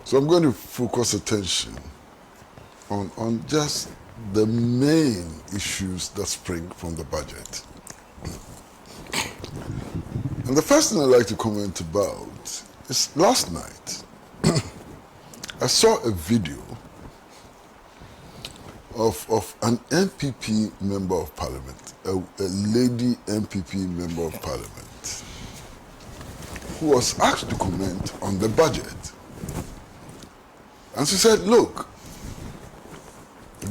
So I'm going to focus attention on just the main issues that spring from the budget. And the first thing I'd like to comment about is last night, I saw a video of an MPP member of parliament, a lady MPP member of parliament, who was asked to comment on the budget. And she said, look,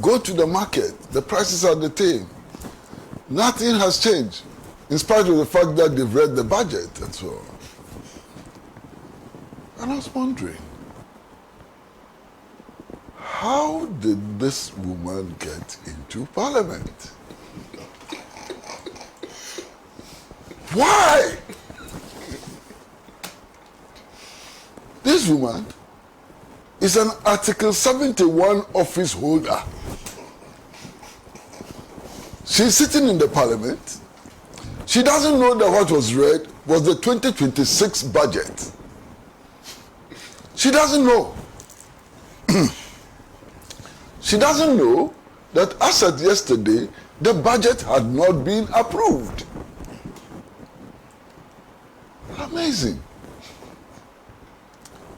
go to the market, the prices are the same. Nothing has changed, in spite of the fact that they've read the budget and so on. And I was wondering, how did this woman get into parliament? Why? This woman is an Article 71 office holder. She's sitting in the parliament. She doesn't know that what was read was the 2026 budget. She doesn't know. She doesn't know that as at yesterday, the budget had not been approved. Amazing.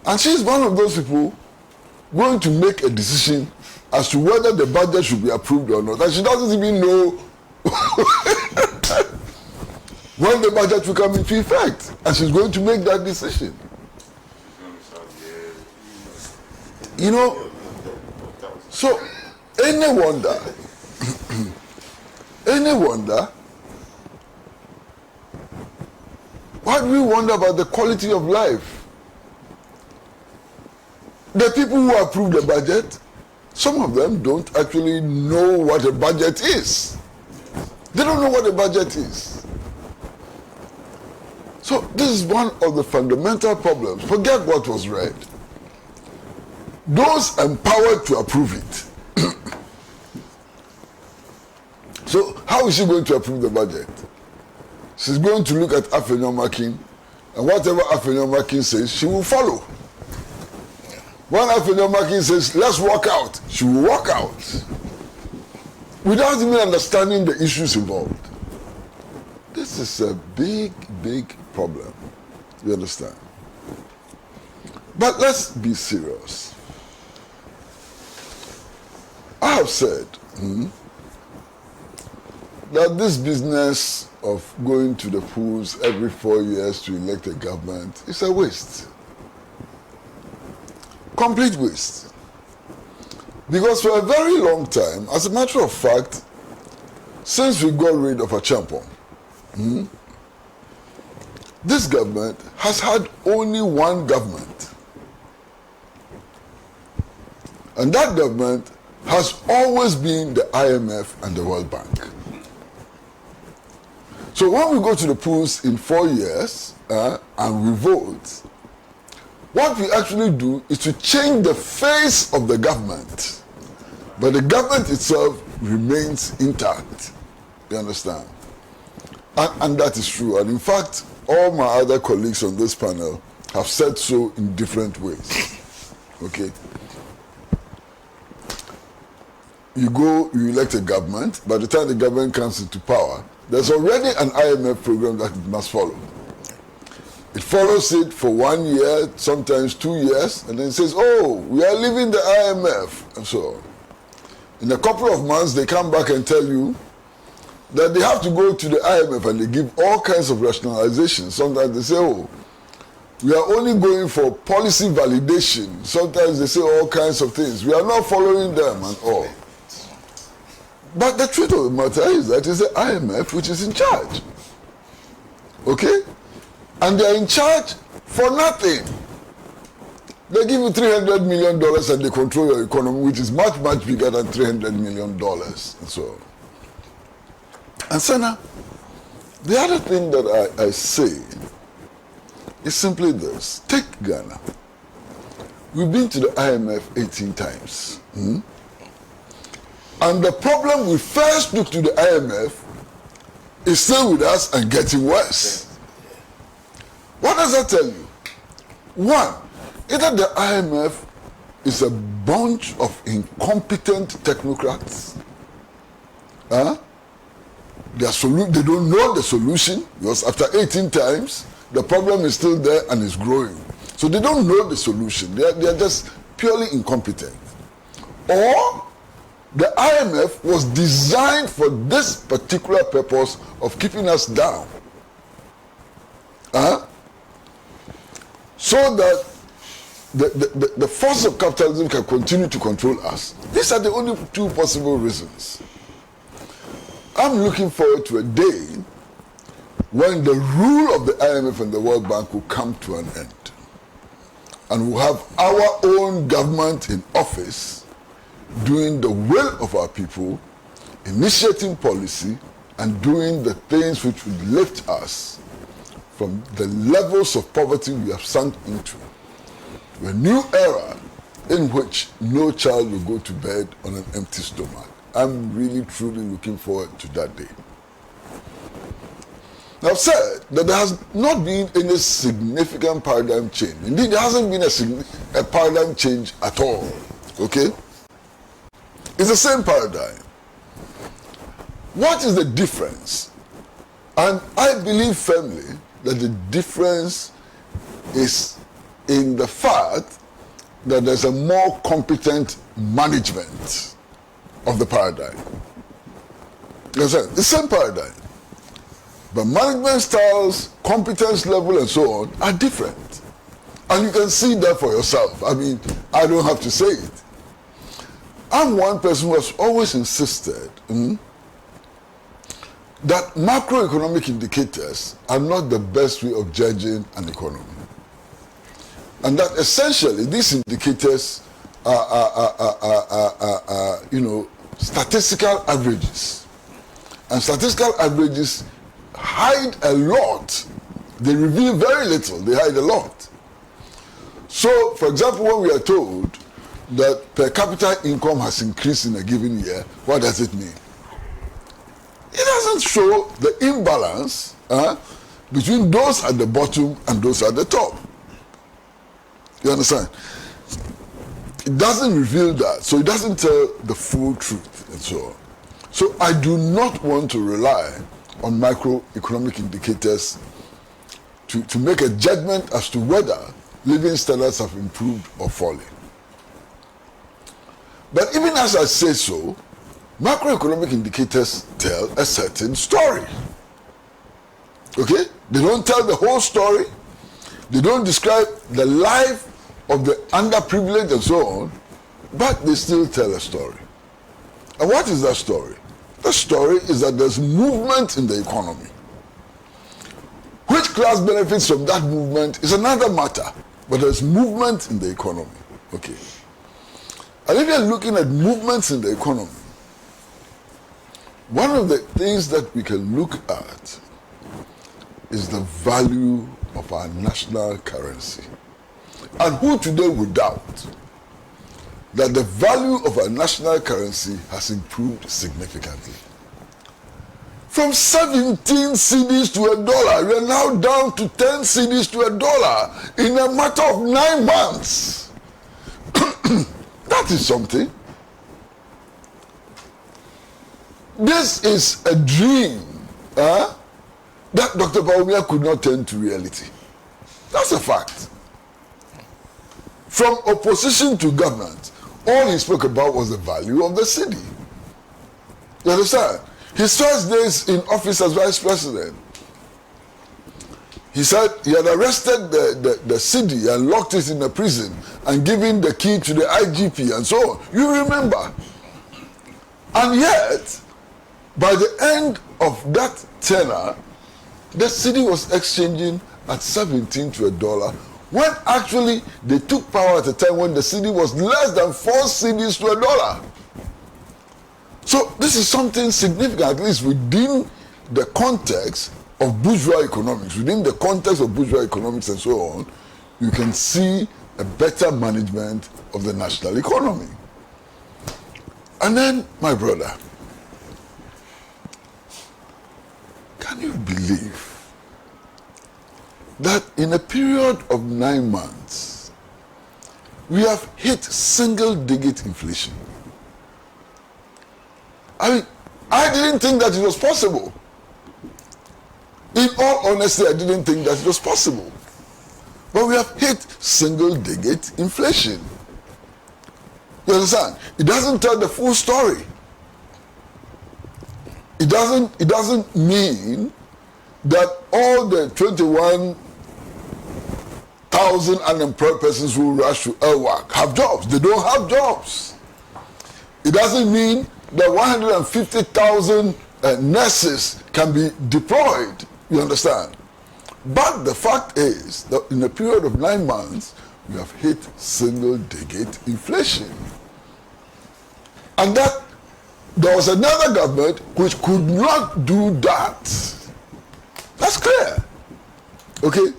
And she's one of those people going to make a decision as to whether the budget should be approved or not. And she doesn't even know when the budget will come into effect. And she's going to make that decision. You know, so any wonder, why do we wonder about the quality of life? The people who approve the budget, some of them don't actually know what a budget is. They don't know what a budget is. So this is one of the fundamental problems. Forget what was read. Those empowered to approve it. So how is she going to approve the budget? She's going to look at Afenyomakin, and whatever Afenyomakin says, she will follow. When Afenyomakin says, let's walk out, she will walk out. Without even understanding the issues involved. This is a big, big problem. You understand? But let's be serious. I have said that this business of going to the polls every 4 years to elect a government is a waste. Complete waste. Because for a very long time, as a matter of fact, since we got rid of Achampong, this government has had only one government. And that government has always been the IMF and the World Bank. So when we go to the polls in 4 years and we vote, what we actually do is to change the face of the government. But the government itself remains intact. You understand? And that is true. And in fact, all my other colleagues on this panel have said so in different ways. Okay? You go, you elect a government. By the time the government comes into power, there's already an IMF program that it must follow. It follows it for 1 year, sometimes 2 years, and then says, oh, we are leaving the IMF, and so on. In a couple of months, they come back and tell you that they have to go to the IMF, and they give all kinds of rationalizations. Sometimes they say, oh, we are only going for policy validation. Sometimes they say all kinds of things. We are not following them and all. But the truth of the matter is that it's the IMF which is in charge. Okay? And they're in charge for nothing. They give you $300 million and they control your economy, which is much, much bigger than $300 million. And so on. And so now, the other thing that I say is simply this. Take Ghana. We've been to the IMF 18 times. And the problem we first took to the IMF is still with us and getting worse. What does that tell you? One, Either the IMF is a bunch of incompetent technocrats, they don't know the solution, because after 18 times, the problem is still there and is growing. So they don't know the solution. They are just purely incompetent. Or the IMF was designed for this particular purpose of keeping us down. So that the force of capitalism can continue to control us. These are the only two possible reasons. I'm looking forward to a day when the rule of the IMF and the World Bank will come to an end. And we'll have our own government in office doing the will of our people, initiating policy, and doing the things which would lift us from the levels of poverty we have sunk into. A new era in which no child will go to bed on an empty stomach. I'm really, truly looking forward to that day. Now, I've said that there has not been any significant paradigm change. Indeed, there hasn't been a paradigm change at all. Okay? It's the same paradigm. What is the difference? And I believe firmly that the difference is in the fact that there's a more competent management of the paradigm. It's the same paradigm. But management styles, competence level, and so on are different. And you can see that for yourself. I mean, I don't have to say it. I'm one person who has always insisted that macroeconomic indicators are not the best way of judging an economy. And that essentially these indicators are statistical averages. And statistical averages hide a lot. They reveal very little. They hide a lot. So, for example, when we are told that per capita income has increased in a given year, what does it mean? It doesn't show the imbalance between those at the bottom and those at the top. You understand? It doesn't reveal that, so it doesn't tell the full truth and so on. So I do not want to rely on macroeconomic indicators to make a judgment as to whether living standards have improved or fallen. But even as I say so, macroeconomic indicators tell a certain story. Okay? They don't tell the whole story. They don't describe the life of the underprivileged and so on, but they still tell a story. And what is that story? The story is that there's movement in the economy. Which class benefits from that movement is another matter, but there's movement in the economy. Okay. And if you're looking at movements in the economy, one of the things that we can look at is the value of our national currency. And who today would doubt that the value of our national currency has improved significantly? From 17 cedis to $1, we are now down to 10 cedis to $1 in a matter of 9 months. That is something. This is a dream that Dr. Bawumia could not turn to reality. That's a fact. From opposition to government, all he spoke about was the value of the cedi. You understand? His first days in office as vice president, he said he had arrested the cedi and locked it in a prison and given the key to the IGP and so on. You remember? And yet, by the end of that tenure, the cedi was exchanging at 17 to $1, when actually they took power at a time when the cedi was less than 4 cedis to $1. So this is something significant, at least within the context of bourgeois economics. Within the context of bourgeois economics and so on, you can see a better management of the national economy. And then, my brother, can you believe that in a period of 9 months, we have hit single-digit inflation. I mean, I didn't think that it was possible. In all honesty, I didn't think that it was possible. But we have hit single-digit inflation. You understand? It doesn't tell the full story. It doesn't mean that all the 21,000 unemployed persons who rush to work have jobs. They don't have jobs. It doesn't mean that 150,000 nurses can be deployed. You understand? But the fact is that in a period of 9 months, we have hit single-digit inflation. And that there was another government which could not do that. That's clear. Okay?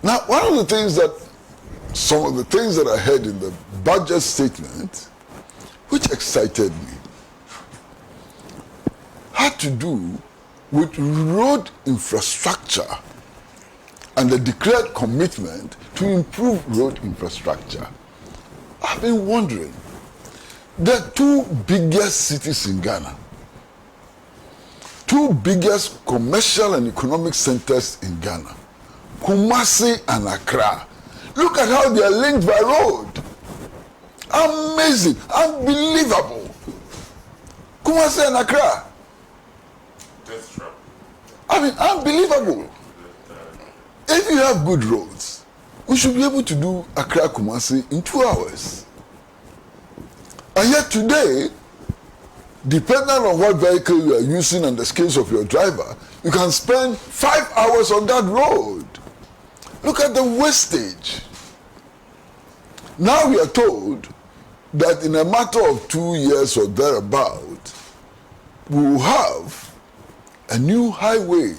Now, some of the things that I heard in the budget statement, which excited me, had to do with road infrastructure and the declared commitment to improve road infrastructure. I've been wondering, the 2 biggest cities in Ghana, 2 biggest commercial and economic centers in Ghana, Kumasi and Accra, look at how they are linked by road. Amazing, unbelievable. Kumasi and Accra. I mean, unbelievable. If you have good roads, we should be able to do Accra Kumasi in 2 hours. And yet today, depending on what vehicle you are using and the skills of your driver, you can spend 5 hours on that road. Look at the wastage. Now we are told that in a matter of 2 years or thereabout, we will have a new highway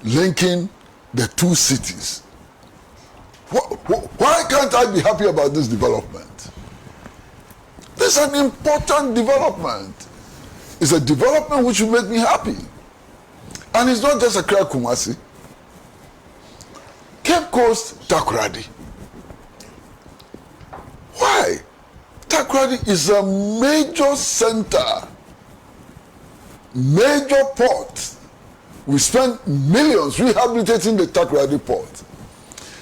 linking the 2 cities. Why can't I be happy about this development? This is an important development. It's a development which will make me happy. And it's not just Accra Kumasi. Cape Coast, Takoradi. Why? Takoradi is a major center, major port. We spend millions rehabilitating the Takoradi port.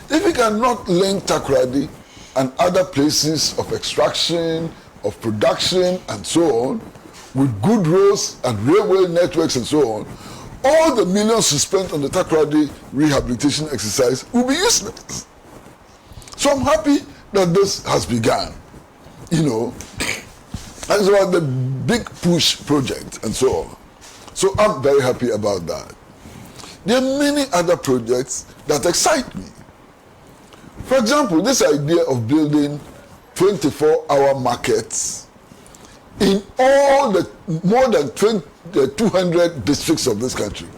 If we cannot link Takoradi and other places of extraction, of production, and so on, with good roads and railway networks and so on, all the millions we spent on the Takoradi rehabilitation exercise will be useless. So I'm happy that this has begun. You know, that's about the big push project and so on. So I'm very happy about that. There are many other projects that excite me. For example, this idea of building 24-hour markets in all the more than 200 districts of this country.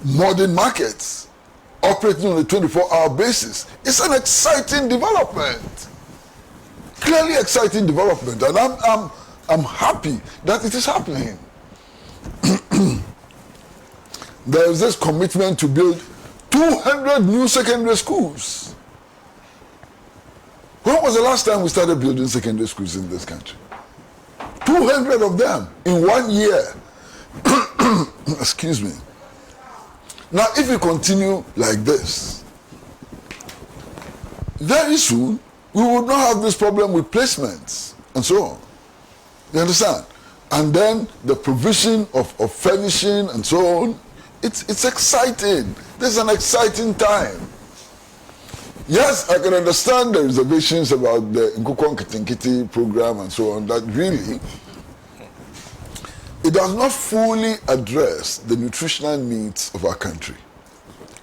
Modern markets operating on a 24-hour basis. It's an exciting development. Clearly exciting development. And I'm happy that it is happening. There is this commitment to build 200 new secondary schools. When was the last time we started building secondary schools in this country? 200 of them in 1 year. Excuse me. Now, if we continue like this, very soon we would not have this problem with placements and so on. You understand? And then the provision of furnishing and so on, it's exciting. This is an exciting time. Yes, I can understand the reservations about the Nkukwan Kitinkiti program and so on, that really, it does not fully address the nutritional needs of our country.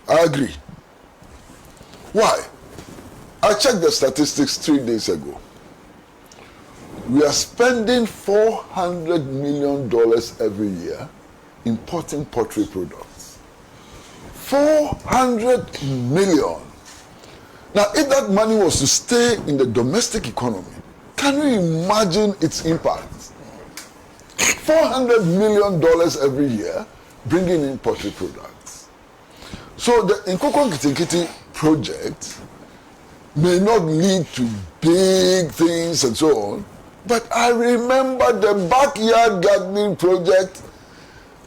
I agree. Why? I checked the statistics 3 days ago. We are spending $400 million every year importing poultry products. 400 million. Now, if that money was to stay in the domestic economy, can you imagine its impact? $400 million every year bringing in poultry products. So the Nkukwan Kitinkiti project may not lead to big things and so on, but I remember the backyard gardening project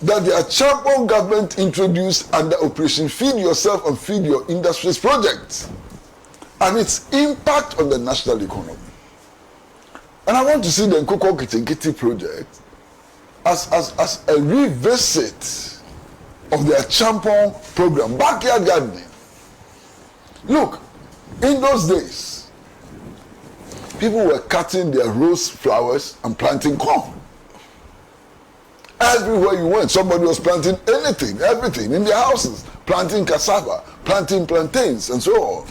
that the Achampo government introduced under Operation Feed Yourself and Feed Your Industries project, and its impact on the national economy. And I want to see the Nkoko Kitinkiti project as a revisit of the Achampo program, backyard gardening. Look, in those days, people were cutting their rose flowers and planting corn. Everywhere you went, somebody was planting anything, everything in their houses, planting cassava, planting plantains, and so on.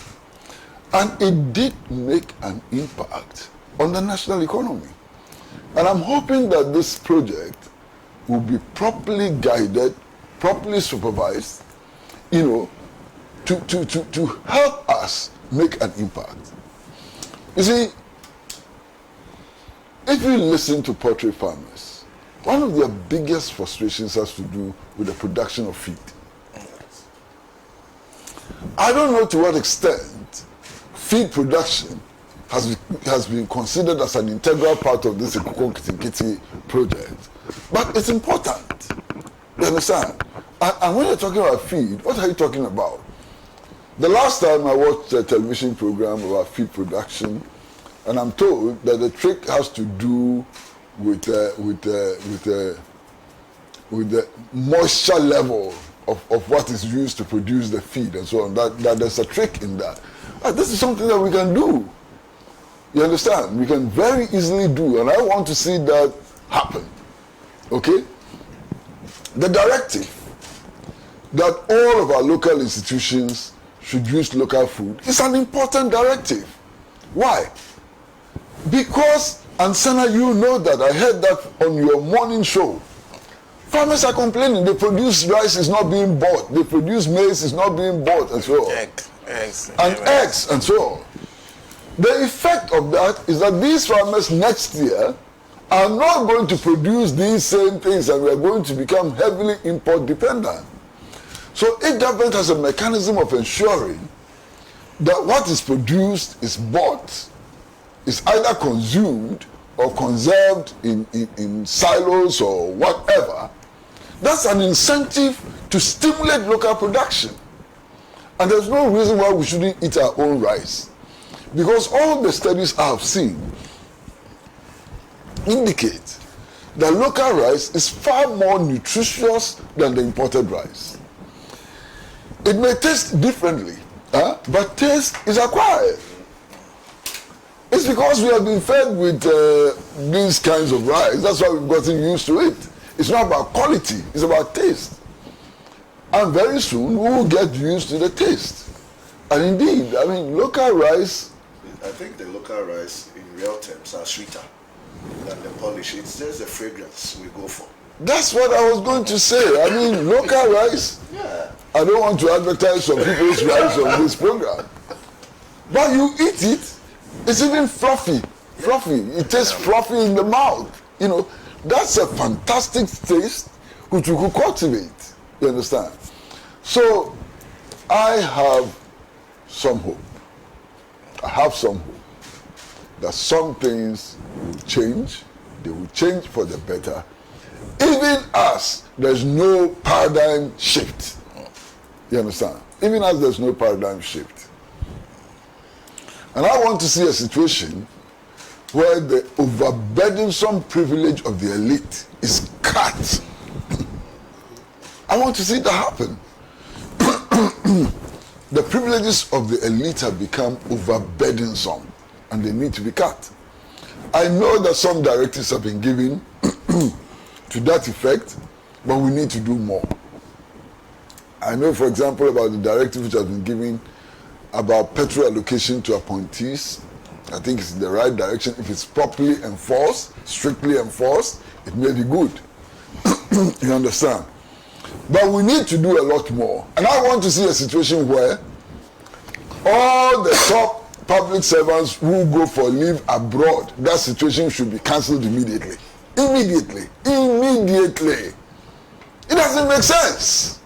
And it did make an impact on the national economy. And I'm hoping that this project will be properly guided, properly supervised, to help us make an impact. You see, if you listen to poultry farmers, one of their biggest frustrations has to do with the production of feed. I don't know to what extent feed production has been considered as an integral part of this Nkoko Kitinkiti project, but it's important. You understand? And when you're talking about feed, what are you talking about? The last time I watched a television program about feed production, and I'm told that the trick has to do with the moisture level of what is used to produce the feed and so on. That there's a trick in that. This is something that we can do. You understand? We can very easily do, and I want to see that happen. Okay? The directive that all of our local institutions should use local food is an important directive. Why? Because, and Sana, you know that, I heard that on your morning show. Farmers are complaining, they produce rice is not being bought, they produce maize is not being bought, and so on. Eggs, and so on. The effect of that is that these farmers next year are not going to produce these same things, and we are going to become heavily import dependent. So if government has a mechanism of ensuring that what is produced is bought, is either consumed or conserved in silos or whatever, that's an incentive to stimulate local production. And there's no reason why we shouldn't eat our own rice. Because all the studies I have seen indicate that local rice is far more nutritious than the imported rice. It may taste differently, but taste is acquired. It's because we have been fed with these kinds of rice. That's why we've gotten used to it. It's not about quality, it's about taste. And very soon we will get used to the taste. And indeed, I mean, local rice... I think the local rice, in real terms, are sweeter than the polished. It's just the fragrance we go for. That's what I was going to say. I mean, local rice... Yeah. I don't want to advertise some people's rice on this program. But you eat it, it's even fluffy. It tastes fluffy in the mouth. You know, that's a fantastic taste which you could cultivate. You understand? So, I have some hope. I have some hope that some things will change. They will change for the better. Even as there's no paradigm shift. You understand? Even as there's no paradigm shift. And I want to see a situation where the overburdensome privilege of the elite is cut. I want to see that happen. The privileges of the elite have become overburdensome and they need to be cut. I know that some directives have been given to that effect, but we need to do more. I know, for example, about the directive which has been given about petrol allocation to appointees. I think it's in the right direction. If it's properly enforced, strictly enforced, it may be good. You understand? But we need to do a lot more. And I want to see a situation where all the top public servants who go for leave abroad, that situation should be cancelled immediately. Immediately. It doesn't make sense.